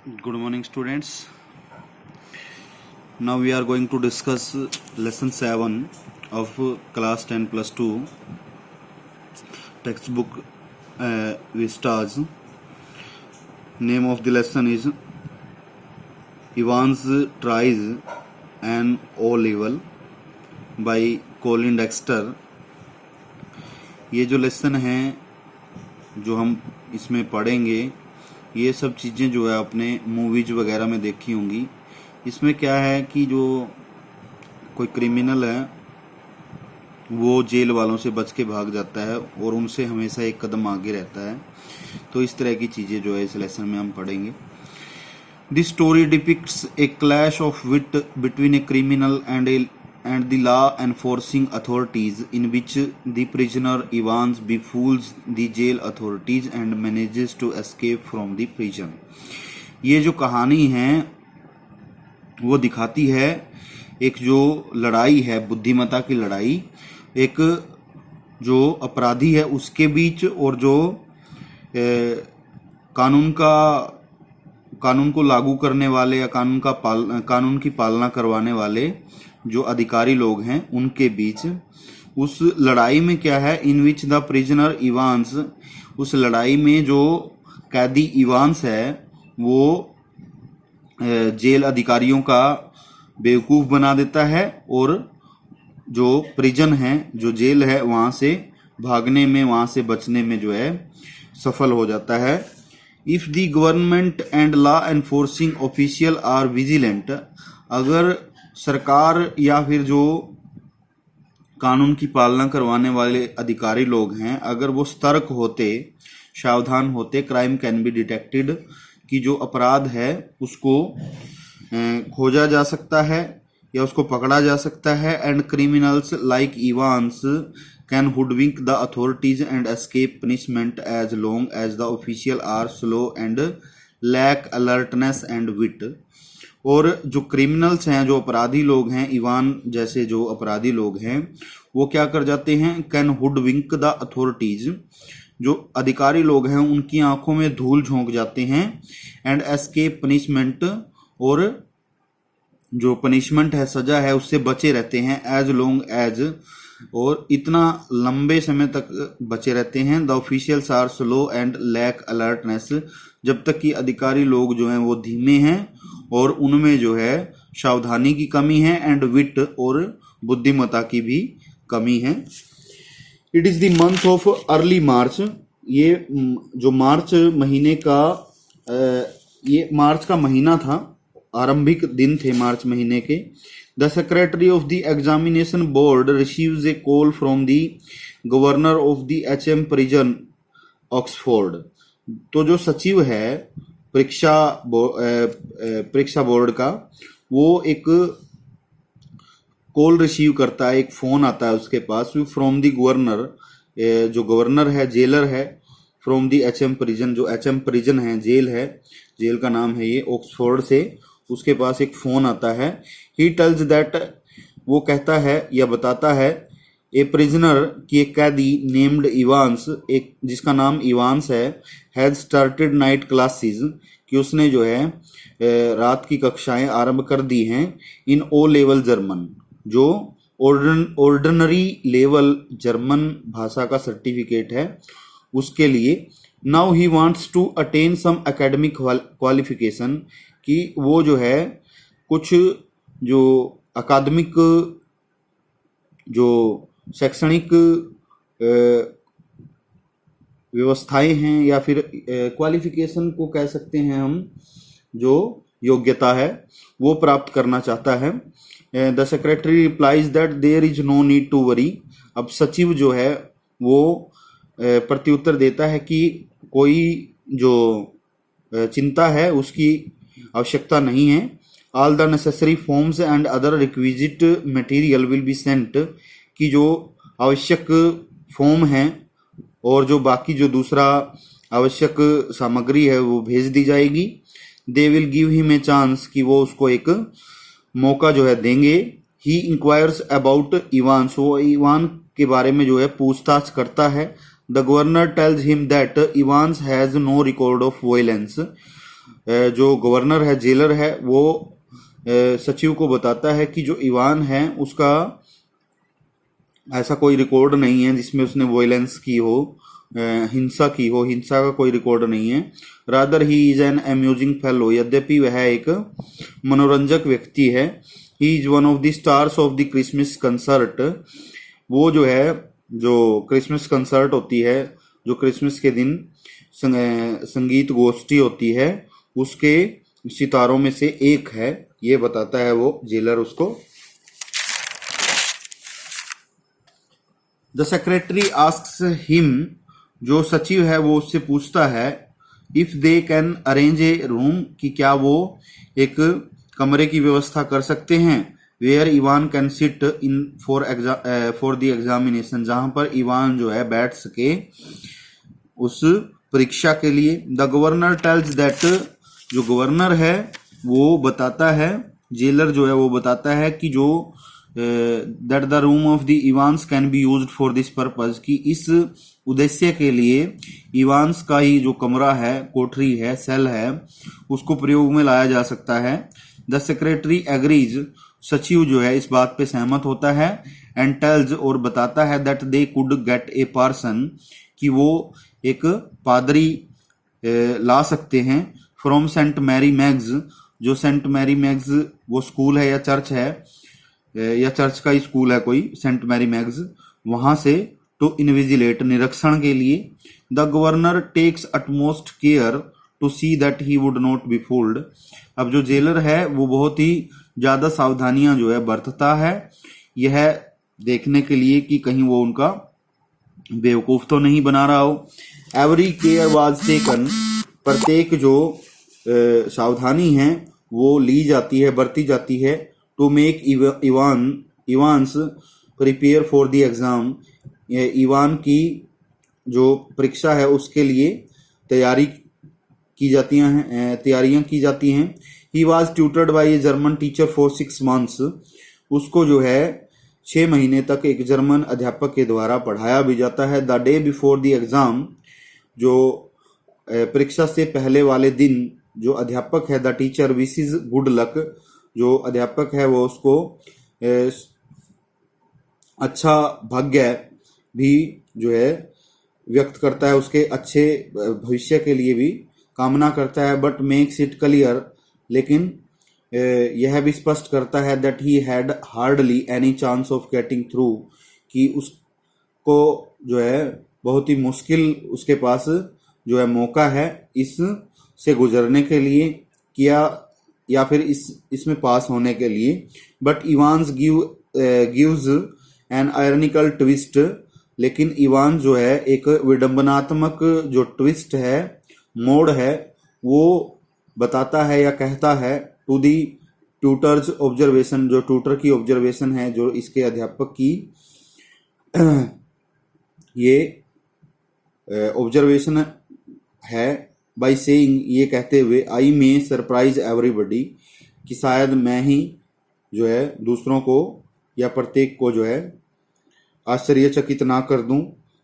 Good morning, students. Now we are going to discuss lesson 7 of class 10 plus 2 textbook Vistas. Name of the lesson is Evans Tries an O Level by Colin Dexter. ये जो lesson है जो हम इसमें पढ़ेंगे ये सब चीज़ें जो है आपने मूवीज वगैरह में देखी होंगी। इसमें क्या है कि जो कोई क्रिमिनल है वो जेल वालों से बच के भाग जाता है और उनसे हमेशा एक कदम आगे रहता है। तो इस तरह की चीज़ें जो है इस लेसन में हम पढ़ेंगे। This story depicts a clash of wit between a criminal and the law enforcing authorities, in which the prisoner Evans befools the jail authorities and manages to escape from the prison. ये जो कहानी है वो दिखाती है एक जो लड़ाई है, बुद्धिमत्ता की लड़ाई, एक जो अपराधी है उसके बीच और जो कानून को लागू करने वाले या कानून की पालना करवाने वाले जो अधिकारी लोग हैं उनके बीच। उस लड़ाई में क्या है, इन विच द प्रिजनर इवांस, उस लड़ाई में जो कैदी इवांस है वो जेल अधिकारियों का बेवकूफ़ बना देता है और जो प्रिजन है, जो जेल है, वहाँ से भागने में, वहाँ से बचने में जो है सफल हो जाता है। If the government and law enforcing official are vigilant, अगर सरकार या फिर जो कानून की पालना करवाने वाले अधिकारी लोग हैं अगर वो सतर्क होते, सावधान होते, क्राइम कैन बी डिटेक्टेड, कि जो अपराध है उसको खोजा जा सकता है या उसको पकड़ा जा सकता है। And criminals like Evans can hoodwink the authorities and escape punishment as long as the official are slow and lack alertness and wit. और जो क्रिमिनल्स हैं, जो अपराधी लोग हैं, इवान जैसे जो अपराधी लोग हैं, वो क्या कर जाते हैं, कैन हुडविंक द अथॉरिटीज, जो अधिकारी लोग हैं उनकी आंखों में धूल झोंक जाते हैं। एंड एस्केप पनिशमेंट, और जो पनिशमेंट है, सजा है, उससे बचे रहते हैं। एज लॉन्ग एज, और इतना लंबे समय तक बचे रहते हैं। The officials are slow and lack alertness, जब तक कि अधिकारी लोग जो हैं वो धीमे हैं और उनमें जो है सावधानी की कमी है। एंड विट, और बुद्धिमत्ता की भी कमी है। It is the month of early मार्च, ये जो मार्च महीने का ये मार्च का महीना था, आरंभिक दिन थे मार्च महीने के। The secretary of the examination board receives A call from the governor of the HM prison Oxford. तो जो सचिव है परीक्षा बोर्ड का, वो एक कॉल रिसीव करता है, एक फोन आता है उसके पास, फ्रॉम द गवर्नर, जो गवर्नर है, जेलर है, फ्रॉम द HM प्रिजन, जो HM प्रिजन है, जेल है, जेल का नाम है ये, ऑक्सफोर्ड से उसके पास एक फोन आता है। ही टेल्स दैट, वो कहता है या बताता है, ए प्रिजनर, की एक कैदी नेम्ड इवांस, एक जिसका नाम इवांस है, हैज स्टार्टेड नाइट क्लासेस, कि उसने जो है रात की कक्षाएं आरंभ कर दी हैं। इन O लेवल जर्मन, जो ऑर्डिनरी लेवल जर्मन भाषा का सर्टिफिकेट है उसके लिए। Now he wants to attain some academic qualification, कि वो जो है कुछ जो अकादमिक, जो शैक्षणिक व्यवस्थाएं हैं या फिर क्वालिफिकेशन को कह सकते हैं हम, जो योग्यता है वो प्राप्त करना चाहता है। The secretary replies that there is no need to worry. अब सचिव जो है वो प्रत्युत्तर देता है कि कोई जो चिंता है उसकी आवश्यकता नहीं है। All the necessary forms and other requisite material will be sent, कि जो आवश्यक फॉर्म हैं और जो बाकी जो दूसरा आवश्यक सामग्री है वो भेज दी जाएगी। They will give him a chance, कि वो उसको एक मौका जो है देंगे। ही इंक्वायर्स अबाउट इवान, वो इवान के बारे में जो है पूछताछ करता है। The governor tells him that Evans has no record of violence, जो गवर्नर है, जेलर है, वो सचिव को बताता है कि जो इवान है उसका ऐसा कोई रिकॉर्ड नहीं है जिसमें उसने वॉयलेंस की हो, हिंसा की हो, हिंसा का कोई रिकॉर्ड नहीं है। Rather he is an amusing fellow, यद्यपि वह एक मनोरंजक व्यक्ति है। He is one of the stars of the Christmas concert, वो जो है, जो क्रिसमस कंसर्ट होती है, जो क्रिसमस के दिन संगीत गोष्ठी होती है, उसके सितारों में से एक है, ये बताता है वो जेलर उसको। द सेक्रेटरी आस्क्स हिम, जो सचिव है वो उससे पूछता है, if they can arrange A room, कि क्या वो एक कमरे की व्यवस्था कर सकते हैं, where Evan can sit in for the examination, जहां पर इवान जो है बैठ सके उस परीक्षा के लिए। द गवर्नर टेल्स दैट, जो गवर्नर है वो बताता है, जेलर जो है वो बताता है कि जो that the room of the Evans can be used for this purpose, कि इस उद्देश्य के लिए इवान्स का ही जो कमरा है, कोठरी है, सेल है, उसको प्रयोग में लाया जा सकता है। द सेक्रेटरी एग्रीज, सचिव जो है इस बात पे सहमत होता है। एंड टेल्स, और बताता है, that they could get a person, कि वो एक पादरी ला सकते हैं, फ्रॉम सेंट मैरी मैग्स, जो सेंट मैरी मैग्स वो स्कूल है या चर्च है, या चर्च का ही स्कूल है कोई, सेंट मैरी मैग्स, वहां से, टू इन्विजिलेट, निरीक्षण के लिए। The governor takes utmost care to see that he would not be fooled, अब जो जेलर है वो बहुत ही ज्यादा सावधानियां जो है बरतता है, यह देखने के लिए कि कहीं वो उनका बेवकूफ तो नहीं बना रहा हो। एवरी केयर वाज टेकन, प्रत्येक जो सावधानी है वो ली जाती है, बरती जाती है। To make Evans prepare for the exam, Evan की जो परीक्षा है उसके लिए तैयारियां की जाती हैं। He was tutored by a German teacher for 6 months, उसको जो है 6 महीने तक एक जर्मन अध्यापक के द्वारा पढ़ाया भी जाता है। The day before the exam, जो परीक्षा से पहले वाले दिन जो अध्यापक है, the teacher wishes good luck, जो अध्यापक है वो उसको अच्छा भाग्य भी जो है व्यक्त करता है, उसके अच्छे भविष्य के लिए भी कामना करता है। बट मेक्स इट क्लियर, लेकिन यह भी स्पष्ट करता है, that he had hardly any chance of getting through, कि उसको जो है बहुत ही मुश्किल उसके पास जो है मौका है इस से गुजरने के लिए, किया या फिर इसमें पास होने के लिए। But Evans gives an ironical twist, लेकिन इवान जो है एक विडंबनात्मक जो ट्विस्ट है, मोड़ है, वो बताता है या कहता है, टू दी ट्यूटर्स ऑब्जर्वेशन, जो ट्यूटर की ऑब्जर्वेशन है, जो इसके अध्यापक की ये ऑब्जर्वेशन है, बाई सेइंग, ये कहते हुए, आई मे सरप्राइज एवरीबडी, कि शायद मैं ही जो है दूसरों को या प्रत्येक को जो है आश्चर्यचकित ना कर दूं।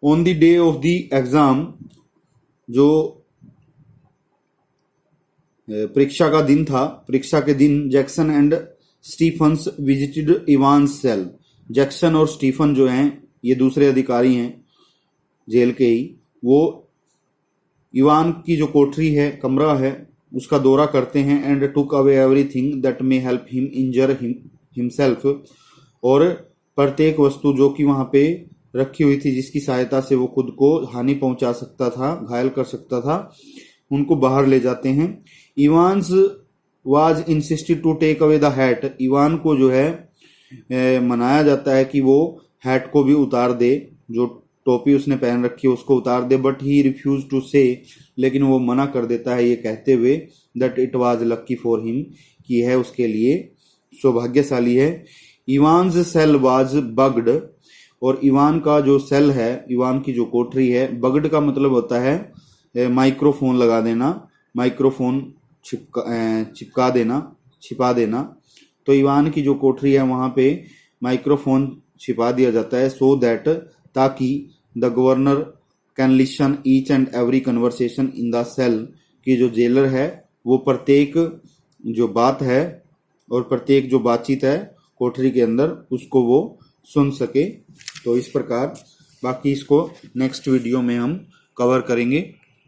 On the day of the exam, जो परीक्षा का दिन था, परीक्षा के दिन Jackson and Stephens visited Evans cell, Jackson और स्टीफन जो हैं ये दूसरे अधिकारी हैं जेल के ही, वो इवान की जो कोठरी है, कमरा है, उसका दौरा करते हैं। And took away everything that may help him injure himself, और प्रत्येक वस्तु जो कि वहां पे रखी हुई थी जिसकी सहायता से वो खुद को हानि पहुंचा सकता था, घायल कर सकता था, उनको बाहर ले जाते हैं। Evans was insisted to take away the hat, Evan को जो है मनाया जाता है कि वो हैट को भी उतार दे, जो टोपी उसने पहन रखी है उसको उतार दे। बट ही रिफ्यूज टू से, लेकिन वो मना कर देता है ये कहते हुए, that it was lucky for him, कि यह उसके लिए सौभाग्यशाली है। इवान्स सेल वाज बग्ड, और इवान का जो सेल है, इवान की जो कोठरी है, बग्ड का मतलब होता है माइक्रोफोन लगा देना, माइक्रोफोन छिपा देना। तो इवान की जो कोठरी है वहां पे माइक्रोफोन छिपा दिया जाता है, सो दैट, ताकि the governor can listen each and every conversation in the cell, कि जो जेलर है वो प्रत्येक जो बात है और प्रत्येक जो बातचीत है कोठरी के अंदर उसको वो सुन सके। तो इस प्रकार बाकी इसको नेक्स्ट वीडियो में हम कवर करेंगे।